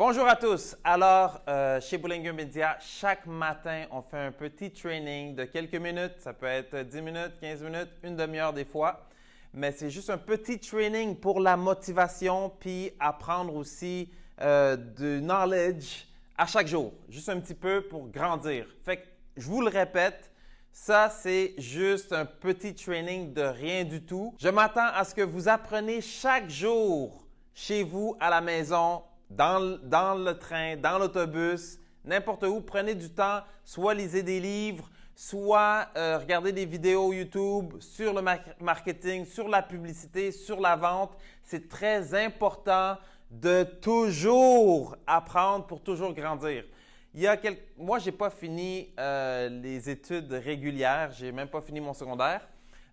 Bonjour à tous. Alors, chez Boulanger Media, chaque matin, on fait un petit training de quelques minutes. Ça peut être 10 minutes, 15 minutes, une demi-heure des fois. Mais c'est juste un petit training pour la motivation puis apprendre aussi du knowledge à chaque jour. Juste un petit peu pour grandir. Fait que, je vous le répète, ça, c'est juste un petit training de rien du tout. Je m'attends à ce que vous appreniez chaque jour chez vous, à la maison, dans le train, dans l'autobus, n'importe où. Prenez du temps, soit lisez des livres, soit regardez des vidéos YouTube sur le marketing, sur la publicité, sur la vente. C'est très important de toujours apprendre pour toujours grandir. Moi, je n'ai pas fini les études régulières, je n'ai même pas fini mon secondaire,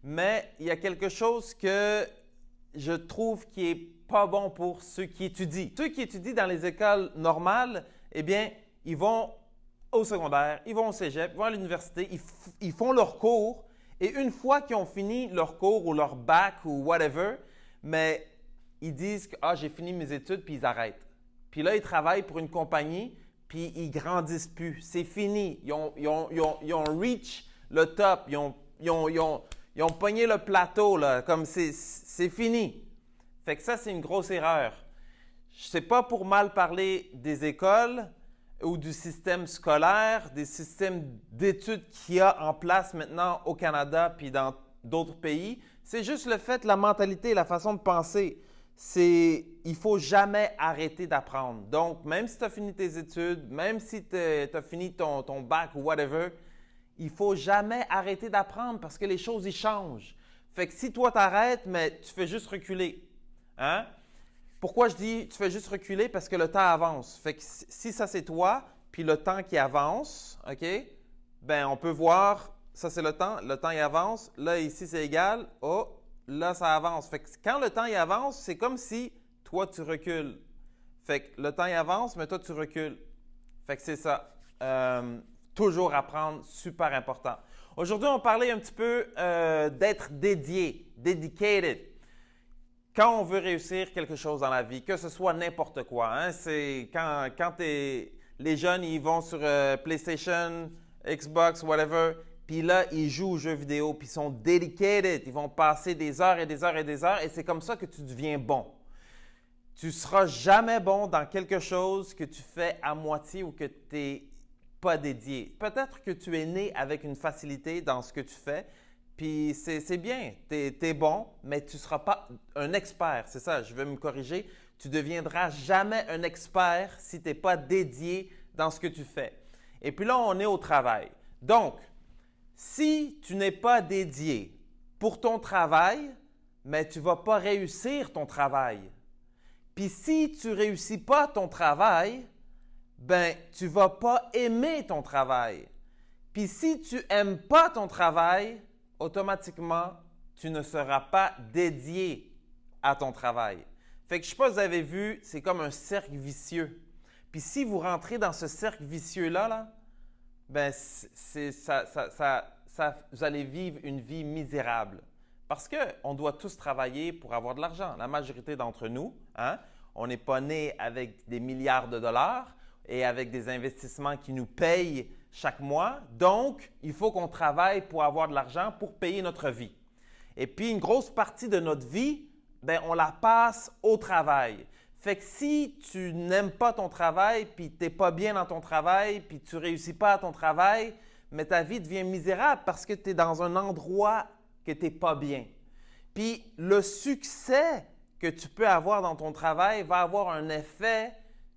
mais il y a quelque chose que je trouve qui est pas bon pour ceux qui étudient. Ceux qui étudient dans les écoles normales, eh bien, ils vont au secondaire, ils vont au cégep, ils vont à l'université, ils font leurs cours et une fois qu'ils ont fini leur cours ou leur bac ou whatever, mais ils disent que j'ai fini mes études puis ils arrêtent. Puis là, ils travaillent pour une compagnie puis ils grandissent plus. C'est fini. Ils ont reach le top. Ils ont pogné le plateau là, comme c'est fini. Fait que ça, c'est une grosse erreur. Je sais pas pour mal parler des écoles ou du système scolaire, des systèmes d'études qu'il y a en place maintenant au Canada puis dans d'autres pays. C'est juste le fait, la mentalité, la façon de penser. Il faut jamais arrêter d'apprendre. Donc, même si tu as fini tes études, même si tu as fini ton bac ou whatever, il faut jamais arrêter d'apprendre parce que les choses, ils changent. Fait que si toi, tu arrêtes, mais tu fais juste reculer. Hein? Pourquoi je dis tu fais juste reculer? Parce que le temps avance. Fait que si ça c'est toi, puis le temps qui avance, OK? Ben on peut voir, ça c'est le temps il avance. Là, ici c'est égal. Oh, là ça avance. Fait que quand le temps il avance, c'est comme si toi tu recules. Fait que le temps il avance, mais toi tu recules. Fait que c'est ça. Toujours apprendre, super important. Aujourd'hui, on parlait un petit peu d'être dédié, dedicated. Quand on veut réussir quelque chose dans la vie, que ce soit n'importe quoi, hein, c'est quand les jeunes, ils vont sur PlayStation, Xbox, whatever, puis là, ils jouent aux jeux vidéo, puis ils sont dedicated. Ils vont passer des heures et des heures et des heures, et c'est comme ça que tu deviens bon. Tu ne seras jamais bon dans quelque chose que tu fais à moitié ou que tu n'es pas dédié. Peut-être que tu es né avec une facilité dans ce que tu fais, puis c'est bien, tu es bon, mais tu ne seras pas un expert. C'est ça, je vais me corriger. Tu ne deviendras jamais un expert si tu n'es pas dédié dans ce que tu fais. Et puis là, on est au travail. Donc, si tu n'es pas dédié pour ton travail, mais tu ne vas pas réussir ton travail. Puis si tu ne réussis pas ton travail, ben tu ne vas pas aimer ton travail. Puis si tu n'aimes pas ton travail, automatiquement, tu ne seras pas dédié à ton travail. Fait que je ne sais pas si vous avez vu, c'est comme un cercle vicieux. Puis si vous rentrez dans ce cercle vicieux-là, ben vous allez vivre une vie misérable. Parce qu'on doit tous travailler pour avoir de l'argent. La majorité d'entre nous, hein, on n'est pas né avec des milliards de dollars et avec des investissements qui nous payent chaque mois. Donc, il faut qu'on travaille pour avoir de l'argent pour payer notre vie. Et puis, une grosse partie de notre vie, ben, on la passe au travail. Fait que si tu n'aimes pas ton travail, puis tu n'es pas bien dans ton travail, puis tu ne réussis pas à ton travail, mais ta vie devient misérable parce que tu es dans un endroit que tu n'es pas bien. Puis, le succès que tu peux avoir dans ton travail va avoir un effet,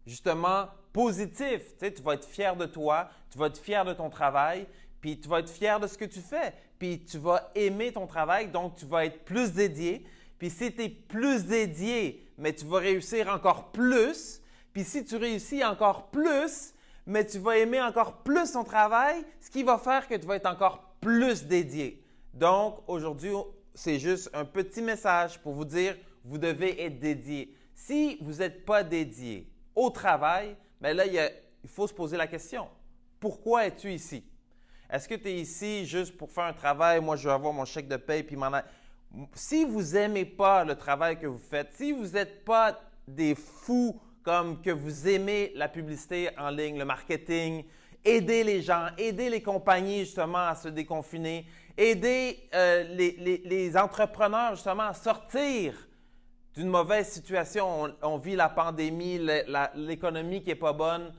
justement, positif. Tu sais, tu vas être fier de toi, tu vas être fier de ton travail, puis tu vas être fier de ce que tu fais. Puis tu vas aimer ton travail, donc tu vas être plus dédié. Puis si tu es plus dédié, mais tu vas réussir encore plus. Puis si tu réussis encore plus, mais tu vas aimer encore plus ton travail, ce qui va faire que tu vas être encore plus dédié. Donc aujourd'hui, c'est juste un petit message pour vous dire, vous devez être dédié. Si vous n'êtes pas dédié au travail, bien là, il faut se poser la question. Pourquoi es-tu ici? Est-ce que tu es ici juste pour faire un travail? Moi, je veux avoir mon chèque de paye puis m'en aller. Si vous n'aimez pas le travail que vous faites, si vous n'êtes pas des fous comme que vous aimez la publicité en ligne, le marketing, aider les gens, aider les compagnies justement à se déconfiner, aider les entrepreneurs justement à sortir d'une mauvaise situation. On vit la pandémie, l'économie qui n'est pas bonne.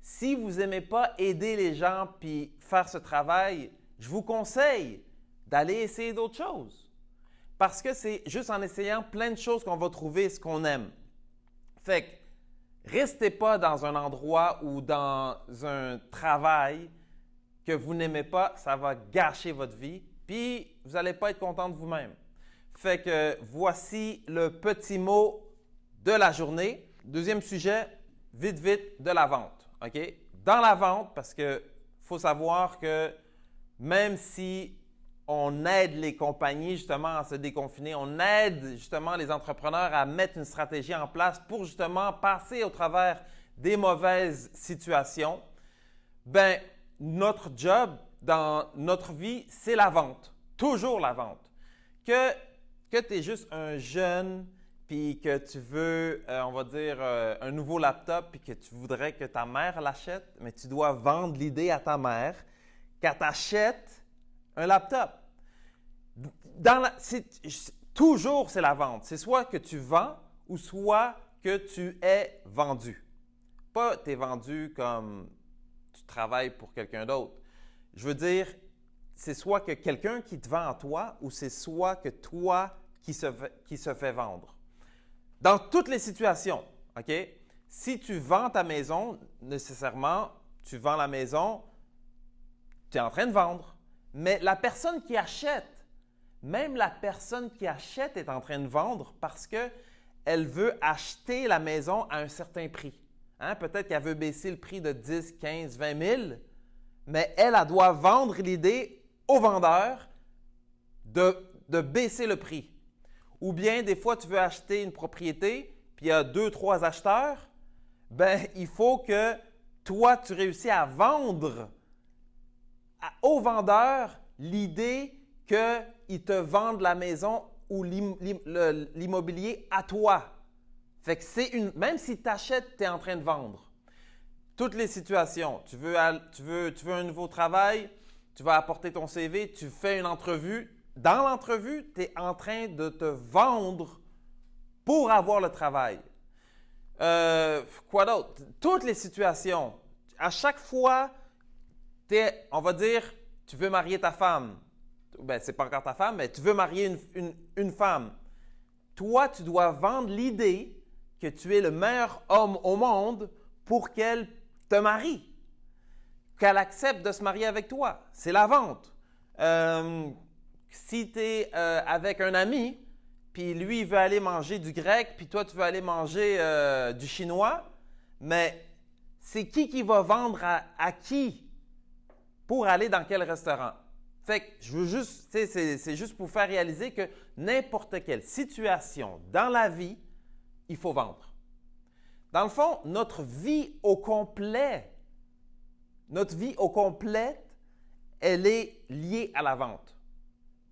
Si vous n'aimez pas aider les gens puis faire ce travail, je vous conseille d'aller essayer d'autres choses. Parce que c'est juste en essayant plein de choses qu'on va trouver ce qu'on aime. Fait que restez pas dans un endroit ou dans un travail que vous n'aimez pas, ça va gâcher votre vie, puis vous n'allez pas être content de vous-même. Fait que voici le petit mot de la journée. Deuxième sujet, vite, de la vente. OK? Dans la vente, parce qu'il faut savoir que même si on aide les compagnies justement à se déconfiner, on aide justement les entrepreneurs à mettre une stratégie en place pour justement passer au travers des mauvaises situations, ben notre job dans notre vie, c'est la vente. Toujours la vente. Que tu es juste un jeune, puis que tu veux, on va dire, un nouveau laptop, puis que tu voudrais que ta mère l'achète, mais tu dois vendre l'idée à ta mère qu'elle t'achète un laptop. Toujours, c'est la vente. C'est soit que tu vends ou soit que tu es vendu. Pas tu es vendu comme tu travailles pour quelqu'un d'autre. Je veux dire, c'est soit que quelqu'un qui te vend à toi ou c'est soit que toi qui se fait vendre. Dans toutes les situations, OK? Si tu vends ta maison, nécessairement, tu vends la maison, tu es en train de vendre. Mais la personne qui achète, même la personne qui achète est en train de vendre parce qu'elle veut acheter la maison à un certain prix. Hein? Peut-être qu'elle veut baisser le prix de 10, 15, 20 000, mais elle doit vendre l'idée au vendeur de baisser le prix. Ou bien, des fois, tu veux acheter une propriété, puis il y a 2, 3 acheteurs, ben il faut que toi, tu réussis à vendre au vendeur l'idée qu'ils te vendent la maison ou l'immobilier à toi. Fait que même si tu achètes, tu es en train de vendre. Toutes les situations, tu veux un nouveau travail, tu vas apporter ton CV, tu fais une entrevue. Dans l'entrevue, tu es en train de te vendre pour avoir le travail. Quoi d'autre? Toutes les situations. À chaque fois, on va dire, tu veux marier ta femme. Ben, c'est pas encore ta femme, mais tu veux marier une femme. Toi, tu dois vendre l'idée que tu es le meilleur homme au monde pour qu'elle te marie, qu'elle accepte de se marier avec toi. C'est la vente. Si tu es avec un ami, puis lui, il veut aller manger du grec, puis toi, tu veux aller manger du chinois, mais c'est qui va vendre à qui pour aller dans quel restaurant? Fait que je veux juste, c'est juste pour faire réaliser que n'importe quelle situation dans la vie, il faut vendre. Dans le fond, notre vie au complet, elle est liée à la vente.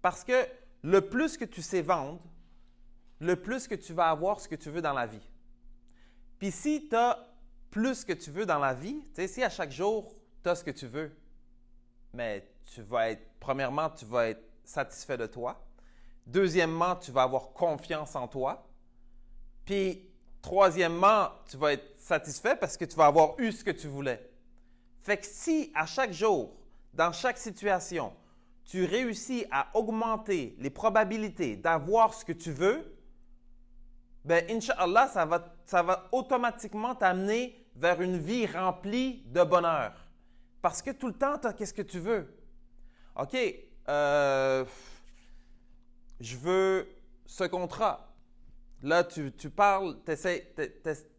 Parce que le plus que tu sais vendre, le plus que tu vas avoir ce que tu veux dans la vie. Puis si tu as plus que tu veux dans la vie, tu sais, si à chaque jour, tu as ce que tu veux, mais premièrement, tu vas être satisfait de toi. Deuxièmement, tu vas avoir confiance en toi. Puis, troisièmement, tu vas être satisfait parce que tu vas avoir eu ce que tu voulais. Fait que si à chaque jour, dans chaque situation, tu réussis à augmenter les probabilités d'avoir ce que tu veux, bien, Inch'Allah, ça va automatiquement t'amener vers une vie remplie de bonheur. Parce que tout le temps, tu as qu'est-ce que tu veux. OK, je veux ce contrat. Là, tu parles, tu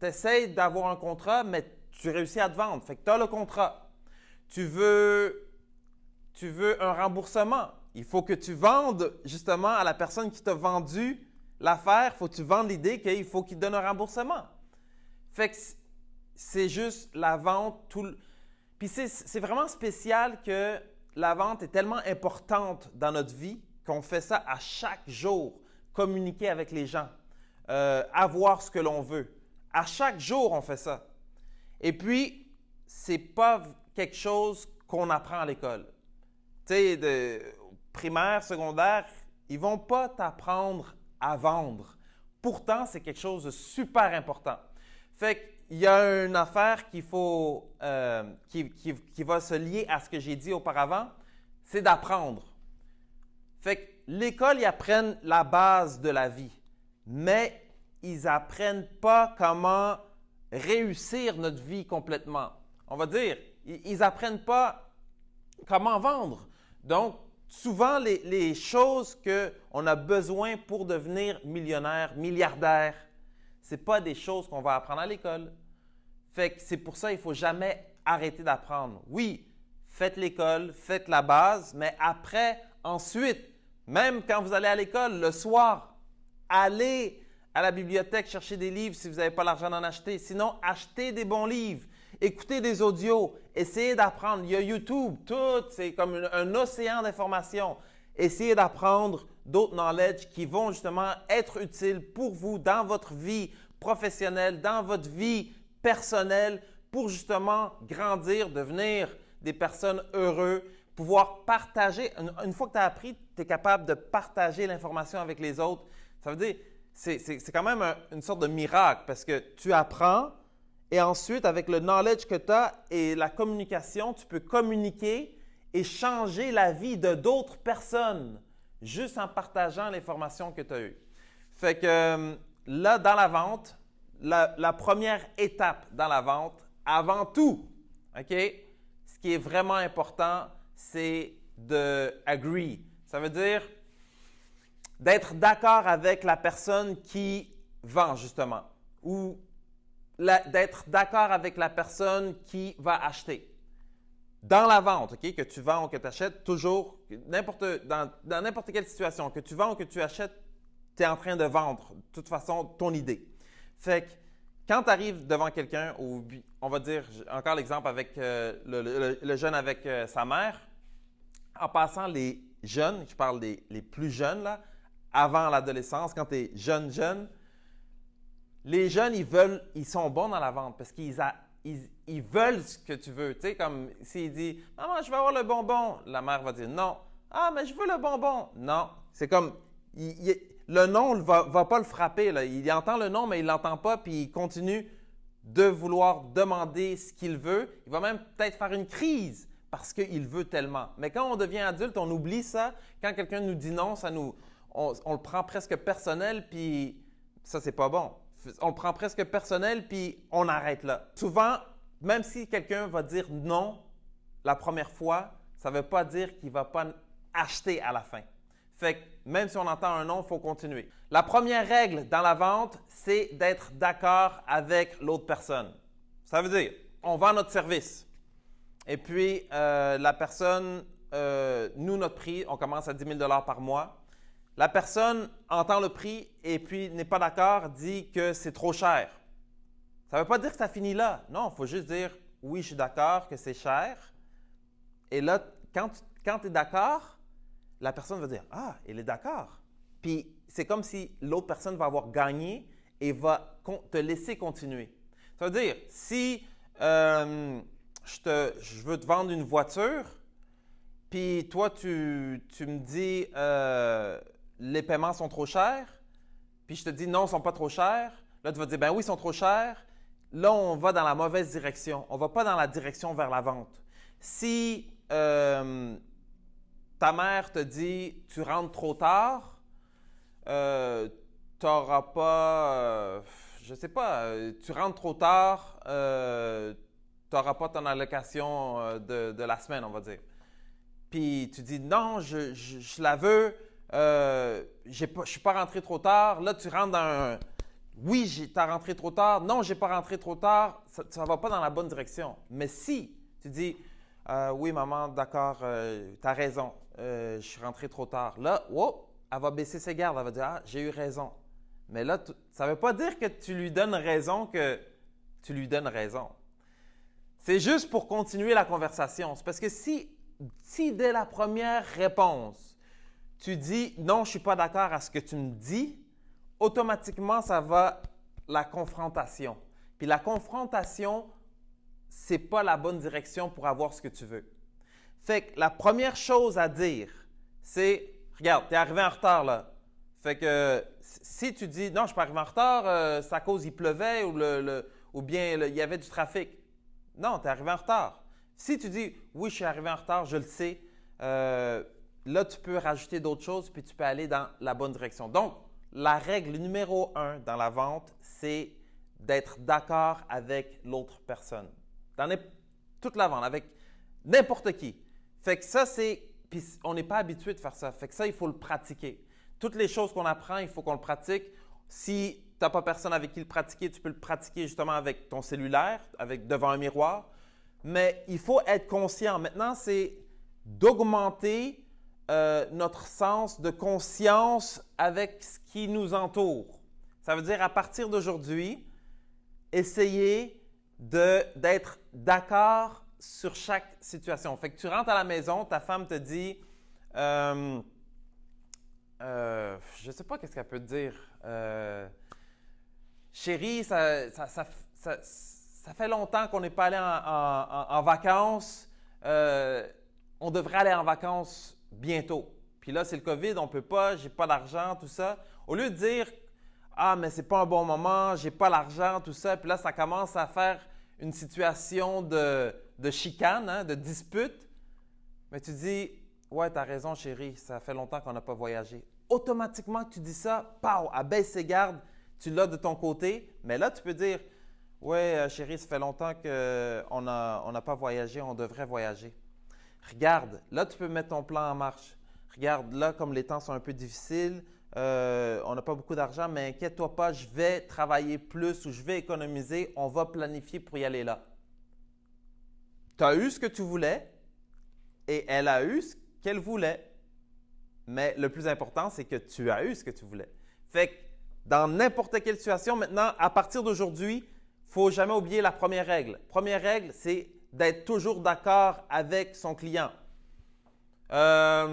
essaies d'avoir un contrat, mais tu réussis à te vendre. Fait que tu as le contrat. Tu veux un remboursement. Il faut que tu vendes justement à la personne qui t'a vendu l'affaire. Il faut que tu vendes l'idée qu'il faut qu'il te donne un remboursement. Fait que c'est juste la vente. Puis c'est vraiment spécial que la vente est tellement importante dans notre vie qu'on fait ça à chaque jour. Communiquer avec les gens, avoir ce que l'on veut, À chaque jour, on fait ça. Et puis, ce n'est pas quelque chose qu'on apprend à l'école. Tu sais, de primaire, secondaire, ils ne vont pas t'apprendre à vendre. Pourtant, c'est quelque chose de super important. Fait qu'il y a une affaire qu'il faut, qui va se lier à ce que j'ai dit auparavant, c'est d'apprendre. Fait que l'école, ils apprennent la base de la vie, mais ils n'apprennent pas comment réussir notre vie complètement. On va dire, ils n'apprennent pas comment vendre. Donc, souvent, les choses qu'on a besoin pour devenir millionnaire, milliardaire, ce n'est pas des choses qu'on va apprendre à l'école. Fait que c'est pour ça qu'il ne faut jamais arrêter d'apprendre. Oui, faites l'école, faites la base, mais après, ensuite, même quand vous allez à l'école, le soir, allez à la bibliothèque chercher des livres si vous n'avez pas l'argent d'en acheter. Sinon, achetez des bons livres, écoutez des audios, essayez d'apprendre. Il y a YouTube, tout, c'est comme un océan d'informations. Essayez d'apprendre d'autres knowledge qui vont justement être utiles pour vous dans votre vie professionnelle, dans votre vie personnelle, pour justement grandir, devenir des personnes heureuses, pouvoir partager. Une fois que tu as appris, tu es capable de partager l'information avec les autres. Ça veut dire, c'est quand même une sorte de miracle parce que tu apprends et ensuite, avec le knowledge que tu as et la communication, tu peux communiquer et changer la vie de d'autres personnes juste en partageant l'information que tu as eue. Fait que là, dans la vente, la première étape dans la vente, avant tout, OK, ce qui est vraiment important, c'est de agree. Ça veut dire d'être d'accord avec la personne qui vend, justement, ou d'être d'accord avec la personne qui va acheter. Dans la vente, OK, que tu vends ou que tu achètes, toujours, dans n'importe quelle situation, que tu vends ou que tu achètes, tu es en train de vendre, de toute façon, ton idée. Fait que quand tu arrives devant quelqu'un, ou on va dire, encore l'exemple avec le jeune avec sa mère, en passant, les jeunes, je parle les plus jeunes, là, avant l'adolescence, quand tu es jeune, les jeunes, ils sont bons dans la vente parce qu'ils veulent ce que tu veux. Tu sais, comme s'il dit « Maman, je veux avoir le bonbon », la mère va dire « Non ». « Ah, mais je veux le bonbon ». Non. C'est comme, le non ne va pas le frapper. Là. Il entend le non, mais il ne l'entend pas, puis il continue de vouloir demander ce qu'il veut. Il va même peut-être faire une crise parce qu'il veut tellement. Mais quand on devient adulte, on oublie ça. Quand quelqu'un nous dit non, on le prend presque personnel, puis ça, c'est pas bon. On le prend presque personnel, puis on arrête là. Souvent, même si quelqu'un va dire non la première fois, ça ne veut pas dire qu'il ne va pas acheter à la fin. Fait que même si on entend un non, il faut continuer. La première règle dans la vente, c'est d'être d'accord avec l'autre personne. Ça veut dire, on vend notre service. Et puis, la personne, nous, notre prix, on commence à 10 000 $ par mois. La personne entend le prix et puis n'est pas d'accord, dit que c'est trop cher. Ça ne veut pas dire que ça finit là. Non, il faut juste dire « oui, je suis d'accord que c'est cher ». Et là, quand tu es d'accord, la personne va dire « ah, elle est d'accord ». Puis, c'est comme si l'autre personne va avoir gagné et va te laisser continuer. Ça veut dire, si je veux te vendre une voiture, puis toi, tu me dis les paiements sont trop chers, puis je te dis non, ils ne sont pas trop chers. Là, tu vas dire ben oui, ils sont trop chers. Là, on va dans la mauvaise direction. On ne va pas dans la direction vers la vente. Si ta mère te dit tu rentres trop tard, tu n'auras pas, je ne sais pas, tu rentres trop tard, tu n'auras pas ton allocation de la semaine, on va dire. Puis tu dis non, je la veux, je ne suis pas rentré trop tard. Là, tu rentres dans un oui, tu as rentré trop tard. Non, je n'ai pas rentré trop tard. Ça ne va pas dans la bonne direction. Mais si tu dis oui, maman, d'accord, tu as raison, je suis rentré trop tard. Là, wow, elle va baisser ses gardes. Elle va dire ah, j'ai eu raison. Mais là, ça ne veut pas dire que tu lui donnes raison, que tu lui donnes raison. C'est juste pour continuer la conversation. C'est parce que si dès la première réponse, tu dis « non, je ne suis pas d'accord à ce que tu me dis », automatiquement, ça va la confrontation. Puis la confrontation, c'est pas la bonne direction pour avoir ce que tu veux. Fait que la première chose à dire, c'est, regarde, tu es arrivé en retard là. Fait que si tu dis, non, je suis pas arrivé en retard, c'est à cause il pleuvait ou bien il y avait du trafic. Non, tu es arrivé en retard. Si tu dis, oui, je suis arrivé en retard, je le sais, là, tu peux rajouter d'autres choses puis tu peux aller dans la bonne direction. Donc, la règle numéro 1 dans la vente, c'est d'être d'accord avec l'autre personne. Dans toute la vente, avec n'importe qui. Fait que ça, puis on n'est pas habitué de faire ça. Fait que ça, il faut le pratiquer. Toutes les choses qu'on apprend, il faut qu'on le pratique. Si tu n'as pas personne avec qui le pratiquer, tu peux le pratiquer justement avec ton cellulaire, devant un miroir. Mais il faut être conscient. Maintenant, c'est d'augmenter notre sens de conscience avec ce qui nous entoure. Ça veut dire à partir d'aujourd'hui, essayer d'être d'accord sur chaque situation. Fait que tu rentres à la maison, ta femme te dit, je ne sais pas qu'est-ce qu'elle peut te dire. Chérie, ça fait longtemps qu'on n'est pas allé en vacances. On devrait aller en vacances bientôt. Puis là, c'est le COVID, on ne peut pas, j'ai pas d'argent, tout ça. Au lieu de dire, ah, mais c'est pas un bon moment, j'ai pas l'argent, tout ça. Puis là, ça commence à faire une situation de chicane, hein, de dispute. Mais tu dis, ouais, tu as raison, chérie, ça fait longtemps qu'on n'a pas voyagé. Automatiquement, tu dis ça, pow, à baisse ses gardes, tu l'as de ton côté. Mais là, tu peux dire, ouais, chérie, ça fait longtemps qu'on n'a pas voyagé, on devrait voyager. Regarde, là, tu peux mettre ton plan en marche. Regarde, là, comme les temps sont un peu difficiles, on n'a pas beaucoup d'argent, mais inquiète-toi pas, je vais travailler plus ou je vais économiser, on va planifier pour y aller là. Tu as eu ce que tu voulais et elle a eu ce qu'elle voulait. Mais le plus important, c'est que tu as eu ce que tu voulais. Fait que dans n'importe quelle situation, maintenant, à partir d'aujourd'hui, il ne faut jamais oublier la première règle. Première règle, c'est d'être toujours d'accord avec son client. Ça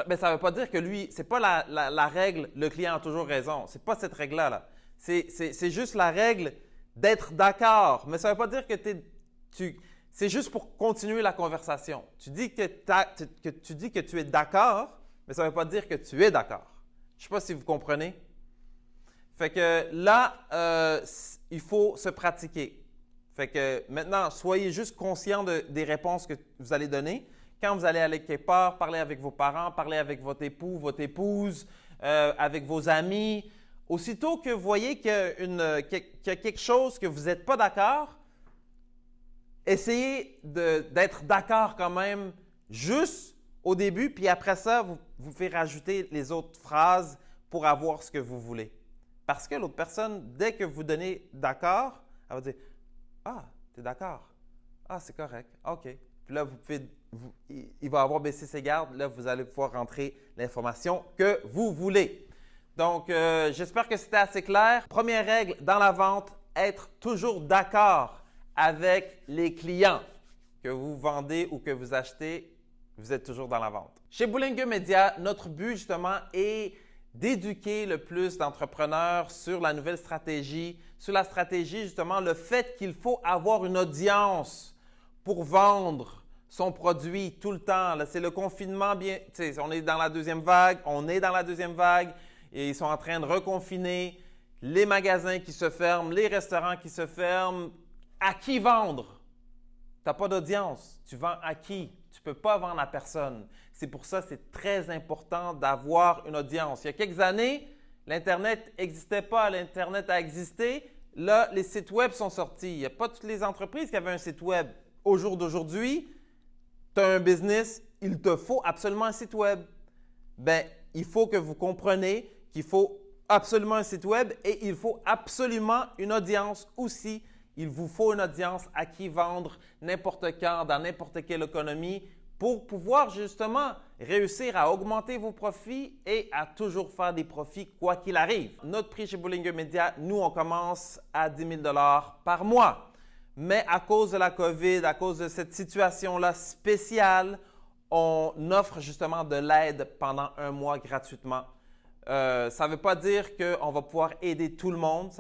ne veut pas dire que lui, ce n'est pas la règle, le client a toujours raison. Ce n'est pas cette règle-là. Là. C'est juste la règle d'être d'accord. Mais ça ne veut pas dire que c'est juste pour continuer la conversation. Tu dis que tu es d'accord, mais ça ne veut pas dire que tu es d'accord. Je ne sais pas si vous comprenez. Fait que là, il faut se pratiquer. Fait que maintenant, soyez juste conscient des réponses que vous allez donner. Quand vous allez aller quelque part, parler avec vos parents, parler avec votre époux, votre épouse, avec vos amis. Aussitôt que vous voyez qu'il y a quelque chose que vous n'êtes pas d'accord, essayez d'être d'accord quand même juste au début, puis après ça, vous faites rajouter les autres phrases pour avoir ce que vous voulez. Parce que l'autre personne, dès que vous donnez d'accord, elle va dire « Ah, tu es d'accord. Ah, c'est correct. OK. » Puis là, il va avoir baissé ses gardes. Là, vous allez pouvoir rentrer l'information que vous voulez. Donc, j'espère que c'était assez clair. Première règle dans la vente, être toujours d'accord avec les clients. Que vous vendez ou que vous achetez, vous êtes toujours dans la vente. Chez Boulingueux Média, notre but justement est d'éduquer le plus d'entrepreneurs sur la nouvelle stratégie, sur la stratégie justement, le fait qu'il faut avoir une audience pour vendre son produit tout le temps. C'est le confinement, on est dans la deuxième vague, et ils sont en train de reconfiner les magasins qui se ferment, les restaurants qui se ferment. À qui vendre? Tu n'as pas d'audience. Tu vends à qui? Tu ne peux pas vendre à personne. C'est pour ça que c'est très important d'avoir une audience. Il y a quelques années, l'Internet n'existait pas. L'Internet a existé. Là, les sites web sont sortis. Il n'y a pas toutes les entreprises qui avaient un site web. Au jour d'aujourd'hui, tu as un business, il te faut absolument un site web. Bien, il faut que vous compreniez qu'il faut absolument un site web et il faut absolument une audience aussi. Il vous faut une audience à qui vendre n'importe quand, dans n'importe quelle économie pour pouvoir justement réussir à augmenter vos profits et à toujours faire des profits quoi qu'il arrive. Notre prix chez Boulingueux Média, nous, on commence à 10 000 $ par mois. Mais à cause de la COVID, à cause de cette situation-là spéciale, on offre justement de l'aide pendant un mois gratuitement Ça ne veut pas dire qu'on va pouvoir aider tout le monde.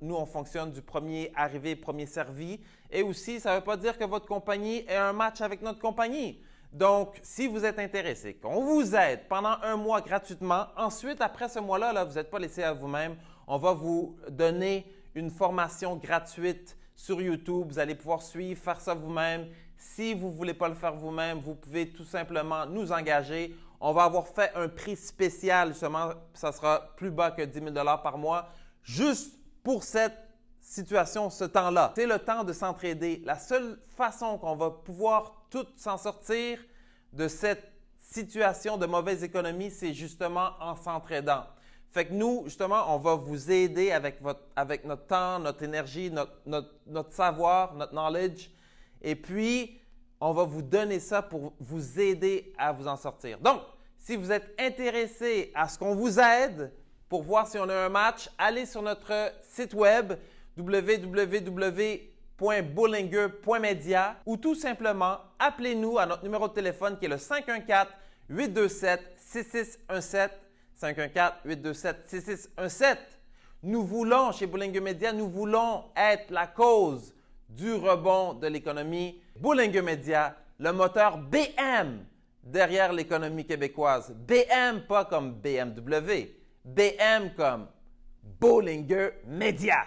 Nous, on fonctionne du premier arrivé, premier servi. Et aussi, ça ne veut pas dire que votre compagnie ait un match avec notre compagnie. Donc, si vous êtes intéressé, qu'on vous aide pendant un mois gratuitement, ensuite, après ce mois-là, là, vous n'êtes pas laissé à vous-même. On va vous donner une formation gratuite sur YouTube. Vous allez pouvoir suivre, faire ça vous-même. Si vous ne voulez pas le faire vous-même, vous pouvez tout simplement nous engager. On va avoir fait un prix spécial, justement, ça sera plus bas que 10 000 $ par mois, juste pour cette situation, ce temps-là. C'est le temps de s'entraider. La seule façon qu'on va pouvoir tous s'en sortir de cette situation de mauvaise économie, c'est justement en s'entraidant. Fait que nous, justement, on va vous aider avec notre temps, notre énergie, notre savoir, notre knowledge. Et puis, on va vous donner ça pour vous aider à vous en sortir. Donc, si vous êtes intéressé à ce qu'on vous aide pour voir si on a un match, allez sur notre site web www.bollinger.media ou tout simplement appelez-nous à notre numéro de téléphone qui est le 514-827-6617. 514-827-6617. Nous voulons, chez Bollinger Media, nous voulons être la cause du rebond de l'économie. Bollinger Media, le moteur BM derrière l'économie québécoise. BM, pas comme BMW. BM comme Bollinger Media.